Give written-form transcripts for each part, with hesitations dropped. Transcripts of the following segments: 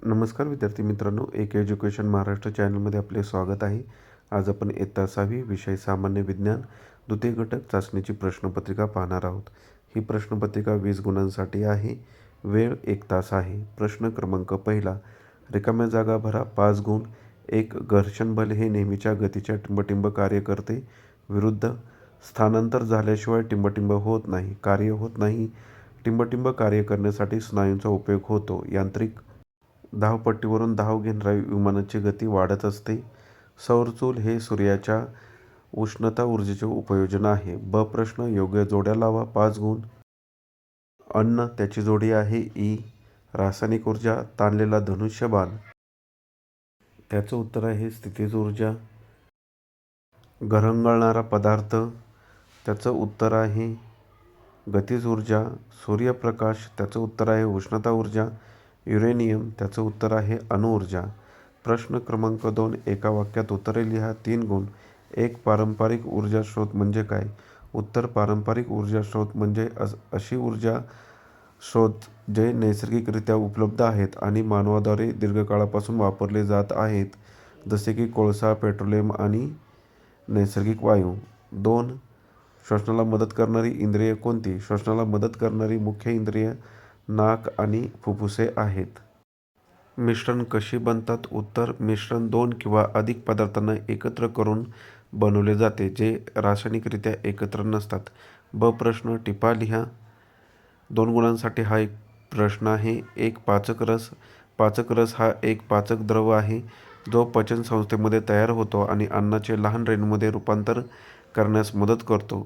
नमस्कार विद्यार्थी मित्रांनो, एक एज्युकेशन महाराष्ट्र चॅनलमध्ये आपले स्वागत आहे. आज आपण इयत्ता 6वी विषय सामान्य विज्ञान द्वितीय घटक चाचणीची प्रश्नपत्रिका पाहणार आहोत. ही प्रश्नपत्रिका 20 गुणांसाठी आहे. वेळ 1 तास आहे. प्रश्न क्रमांक पहिला, रिकाम्या जागा भरा. 5 गुण. एक, घर्षण बल हे नेहमीच्या गतीच्या टिंबटिंब कार्य करते. विरुद्ध, स्थानांतर झाल्याशिवाय टिंबटिंब होत नाही, कार्य होत नाही. टिंबटिंब कार्य करण्यासाठी स्नायूंचा उपयोग होतो. यांत्रिक धावपट्टीवरून धाव घेणाऱ्या विमानाची गती वाढत असते. सौर चूल हे सूर्याच्या उष्णता ऊर्जेचे उपयोजन आहे. ब प्रश्न, योग्य जोड्या लावा. 5 गुण. अन्न, त्याची जोडी आहे ई. रासायनिक ऊर्जा, ताणलेला धनुष्यबाण, त्याचं उत्तर आहे स्थितीज ऊर्जा. घरंगळणारा पदार्थ, त्याचं उत्तर आहे गतिज ऊर्जा. सूर्यप्रकाश, त्याचं उत्तर आहे उष्णता ऊर्जा. युरेनियम, त्याचं उत्तर आहे अणुऊर्जा. प्रश्न क्रमांक 2, एका वाक्यात उत्तरे लिहा. 3 गुण. एक, पारंपरिक ऊर्जा स्रोत म्हणजे काय? उत्तर, पारंपरिक ऊर्जा स्रोत म्हणजे अशी ऊर्जा स्रोत जे नैसर्गिकरित्या उपलब्ध आहेत आणि मानवाद्वारे दीर्घकाळापासून वापरले जात आहेत, जसे की कोळसा, पेट्रोलियम आणि नैसर्गिक वायू. 2, श्वसनाला मदत करणारी इंद्रिये कोणती? श्वसनाला मदत करणारी मुख्य इंद्रिय नाक आणि फुफ्फुसे आहेत. मिश्रण कशी बनतात? उत्तर, मिश्रण 2 किंवा अधिक पदार्थांना एकत्र करून बनवले जाते, जे रासायनिकरित्या एकत्र नसतात. ब प्रश्न, टिपा लिहा. 2 गुणांसाठी हा एक प्रश्न आहे. एक, पाचक रस. पाचक रस हा एक पाचक द्रव आहे जो पचन संस्थेमध्ये तयार होतो आणि अन्नाचे लहान रेणूंमध्ये रूपांतर करण्यास मदत करतो.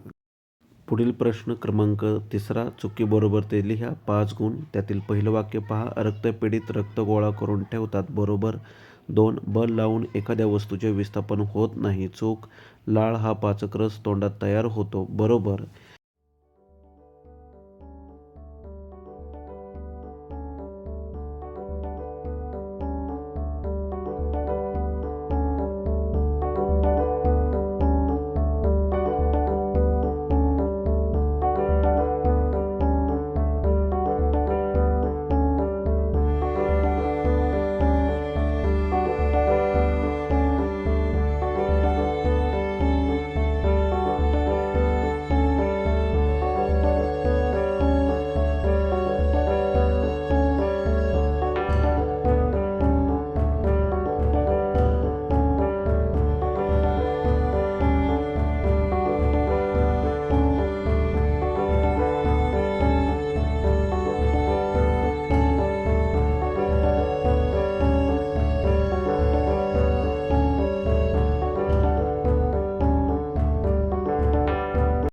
पुढील प्रश्न क्रमांक 3, चुकी बरोबर ते लिहा. 5 गुण. त्यातील पहिलं वाक्य पहा. रक्तपेढीत रक्त गोळा करून ठेवतात. बरोबर. 2, बल लावून एखाद्या वस्तूचे विस्थापन होत नाही. चूक. लाळ हा पाचक रस तोंडात तयार होतो. बरोबर.